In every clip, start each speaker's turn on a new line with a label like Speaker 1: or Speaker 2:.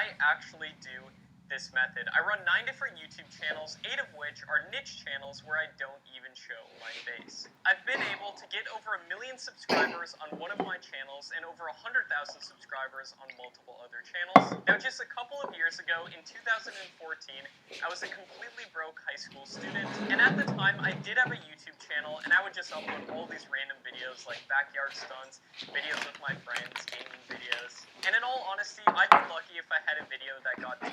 Speaker 1: I actually do this method. I run 9 different YouTube channels, 8 of which are niche channels where I don't even show my face. I've been able to get over 1 million subscribers on one of my channels and over 100,000 subscribers on multiple other channels. Now, just a couple of years ago, in 2014, I was a completely broke high school student, and at the time, I did have a YouTube channel, and I would just upload all these random videos like backyard stunts, videos with my friends, gaming videos, and in all honesty, I'd be lucky if I had a video that got 10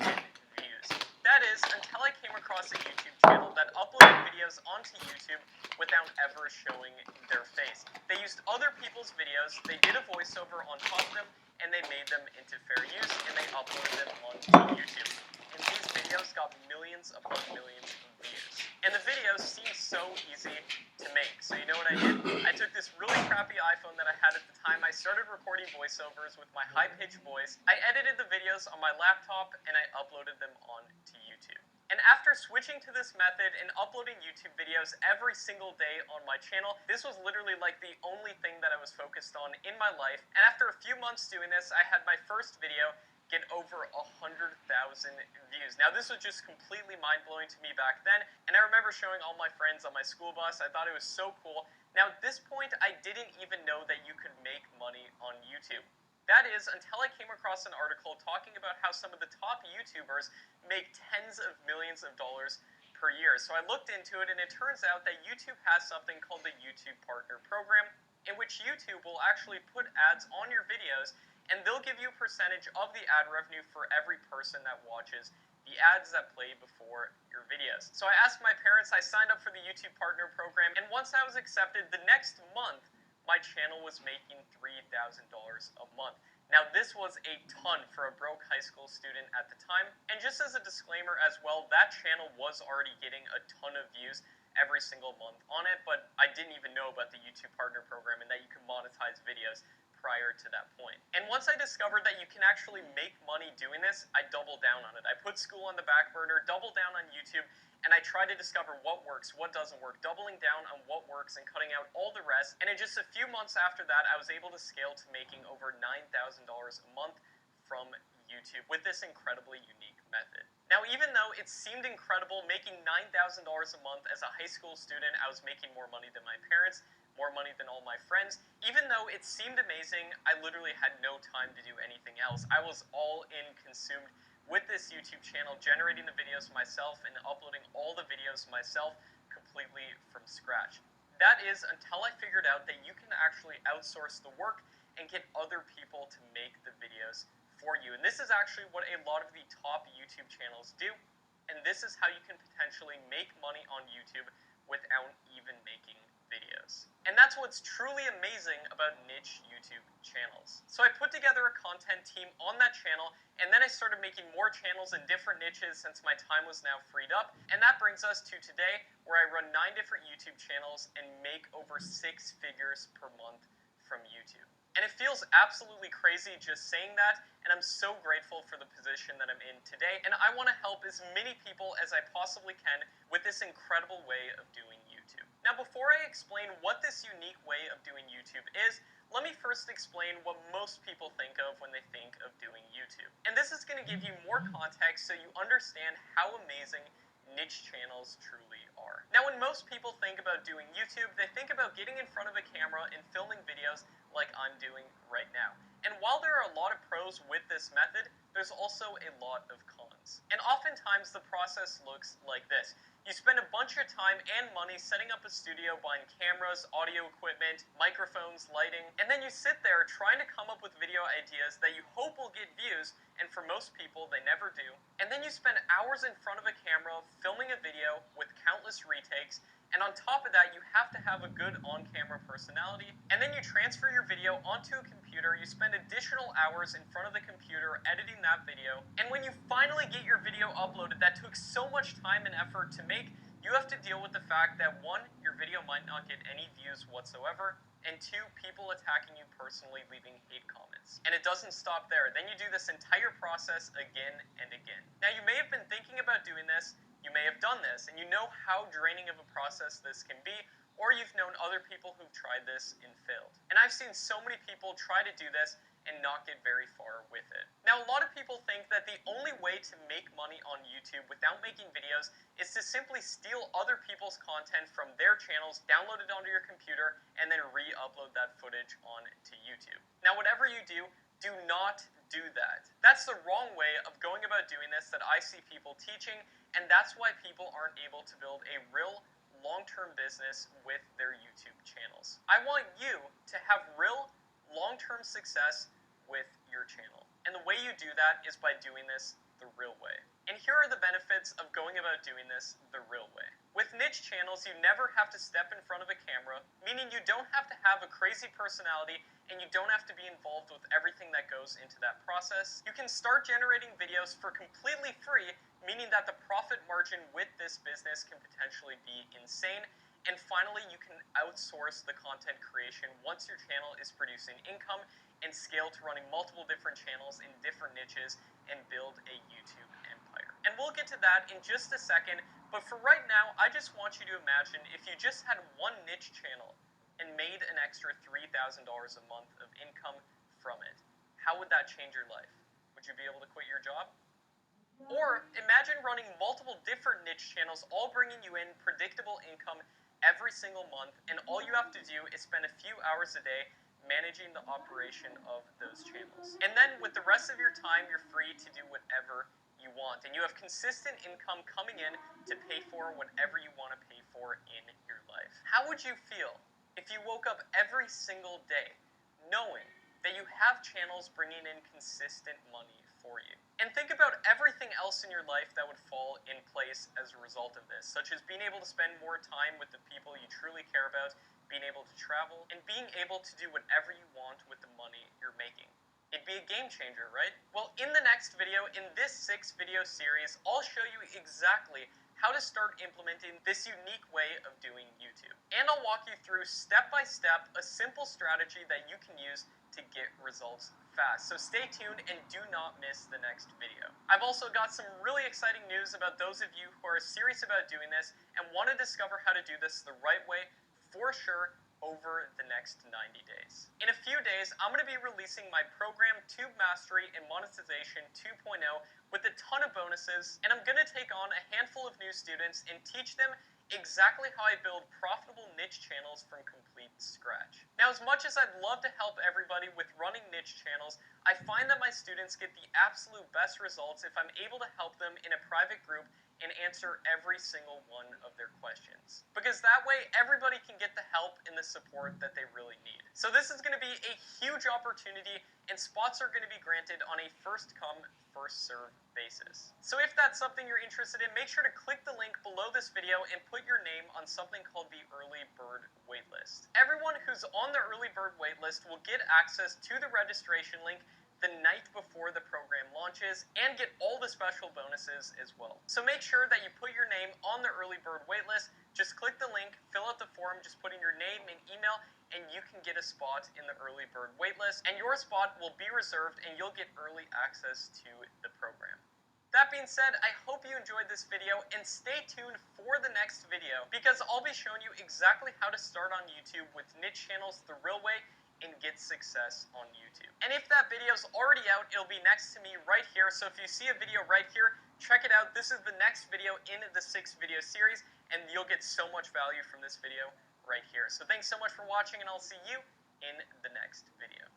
Speaker 1: views. That is, until I came across a YouTube channel that uploaded videos onto YouTube without ever showing their face. They used other people's videos, they did a voiceover on top of them, and they made them into fair use, and they uploaded them onto YouTube. And these videos got millions upon millions of views. And the videos seemed so easy to make. So you know what I did? I took this really crappy iPhone that I had at the time, I started recording voiceovers with my high-pitched voice, I edited the videos on my laptop, and I uploaded them onto YouTube. And after switching to this method and uploading YouTube videos every single day on my channel, this was literally like the only thing that I was focused on in my life. And after a few months doing this, I had my first video get over 100,000 views. Now, this was just completely mind-blowing to me back then, and I remember showing all my friends on my school bus. I thought it was so cool. Now, at this point, I didn't even know that you could make money on YouTube. That is, until I came across an article talking about how some of the top YouTubers make tens of millions of dollars per year. So I looked into it, and it turns out that YouTube has something called the YouTube Partner Program, in which YouTube will actually put ads on your videos, and they'll give you a percentage of the ad revenue for every person that watches the ads that play before your videos. So I asked my parents, I signed up for the YouTube Partner Program, and once I was accepted, the next month, my channel was making $3,000 a month. Now, this was a ton for a broke high school student at the time, and just as a disclaimer as well, that channel was already getting a ton of views every single month on it, but I didn't even know about the YouTube Partner Program and that you can monetize videos prior to that point. And once I discovered that you can actually make money doing this, I doubled down on it. I put school on the back burner, doubled down on YouTube, and I tried to discover what works, what doesn't work, doubling down on what works and cutting out all the rest. And in just a few months after that, I was able to scale to making over $9,000 a month from YouTube with this incredibly unique method. Now, even though it seemed incredible making $9,000 a month as a high school student, I was making more money than my parents, more money than all my friends. Even though it seemed amazing, I literally had no time to do anything else. I was all in consumed with this YouTube channel, generating the videos myself and uploading all the videos myself completely from scratch. That is until I figured out that you can actually outsource the work and get other people to make the videos for you. And this is actually what a lot of the top YouTube channels do. And this is how you can potentially make money on YouTube without even making videos. And that's what's truly amazing about niche YouTube channels. So I put together a content team on that channel, and then I started making more channels in different niches since my time was now freed up. And that brings us to today, where I run 9 different YouTube channels and make over 6 figures per month from YouTube. And it feels absolutely crazy just saying that, and I'm so grateful for the position that I'm in today, and I want to help as many people as I possibly can with this incredible way of doing YouTube. Now, before I explain what this unique way of doing YouTube is, let me first explain what most people think of when they think of doing YouTube. And this is going to give you more context so you understand how amazing niche channels truly are. Now, when most people think about doing YouTube, they think about getting in front of a camera and filming videos like I'm doing right now. And while there are a lot of pros with this method, there's also a lot of cons. And oftentimes the process looks like this. You spend a bunch of time and money setting up a studio, buying cameras, audio equipment, microphones, lighting, and then you sit there trying to come up with video ideas that you hope will get views, and for most people, they never do. And then you spend hours in front of a camera filming a video with countless retakes, and on top of that, you have to have a good on-camera personality, and then you transfer your video onto a computer, you spend additional hours in front of the computer editing that video, and when you finally get your video uploaded that took so much time and effort to make, you have to deal with the fact that 1, your video might not get any views whatsoever, and 2, people attacking you personally, leaving hate comments. And it doesn't stop there. Then you do this entire process again and again. Now, you may have been thinking about doing this, you may have done this, and you know how draining of a process this can be, or you've known other people who've tried this and failed. And I've seen so many people try to do this and not get very far with it. Now, a lot of people think that the only way to make money on YouTube without making videos is to simply steal other people's content from their channels, download it onto your computer, and then re-upload that footage onto YouTube. Now, whatever you do, do not do that. That's the wrong way of going about doing this that I see people teaching, and that's why people aren't able to build a real long-term business with their YouTube channels. I want you to have real long-term success with your channel. And the way you do that is by doing this the real way. And here are the benefits of going about doing this the real way. With niche channels, you never have to step in front of a camera, meaning you don't have to have a crazy personality and you don't have to be involved with everything that goes into that process. You can start generating videos for completely free, meaning that the profit margin with this business can potentially be insane. And finally, you can outsource the content creation once your channel is producing income and scale to running multiple different channels in different niches and build a YouTube empire. And we'll get to that in just a second, but for right now, I just want you to imagine if you just had one niche channel and made an extra $3,000 a month of income from it. How would that change your life? Would you be able to quit your job? Or imagine running multiple different niche channels, all bringing you in predictable income every single month, and all you have to do is spend a few hours a day managing the operation of those channels. And then with the rest of your time, you're free to do whatever you want, and you have consistent income coming in to pay for whatever you want to pay for in your life. How would you feel if you woke up every single day knowing that you have channels bringing in consistent money for you? And think about everything else in your life that would fall in place as a result of this, such as being able to spend more time with the people you truly care about, being able to travel, and being able to do whatever you want with the money you're making. It'd be a game changer, right? Well, in the next video, in this 6-video series, I'll show you exactly how to start implementing this unique way of doing YouTube. And I'll walk you through step by step a simple strategy that you can use to get results fast. So stay tuned and do not miss the next video. I've also got some really exciting news about those of you who are serious about doing this and want to discover how to do this the right way for sure over the next 90 days. In a few days, I'm going to be releasing my program, Tube Mastery and Monetization 2.0, with a ton of bonuses, and I'm going to take on a handful of new students and teach them exactly how I build profitable niche channels from complete scratch. Now, as much as I'd love to help everybody with running niche channels, I find that my students get the absolute best results if I'm able to help them in a private group and answer every single one of their questions. Because that way, everybody can get the help and the support that they really need. So this is going to be a huge opportunity, and spots are going to be granted on a first-come, first-served basis. So if that's something you're interested in, make sure to click the link below this video and put your name on something called the Early Bird Waitlist. Everyone who's on the Early Bird Waitlist will get access to the registration link the night before the program launches and get all the special bonuses as well. So make sure that you put your name on the Early Bird Waitlist. Just click the link, fill out the form, just put in your name and email, and you can get a spot in the Early Bird Waitlist, and your spot will be reserved and you'll get early access to the program. That being said, I hope you enjoyed this video, and stay tuned for the next video because I'll be showing you exactly how to start on YouTube with niche channels the real way and get success on YouTube. And if that video's already out, it'll be next to me right here. So if you see a video right here, check it out. This is the next video in the 6-video series, and you'll get so much value from this video right here. So thanks so much for watching, and I'll see you in the next video.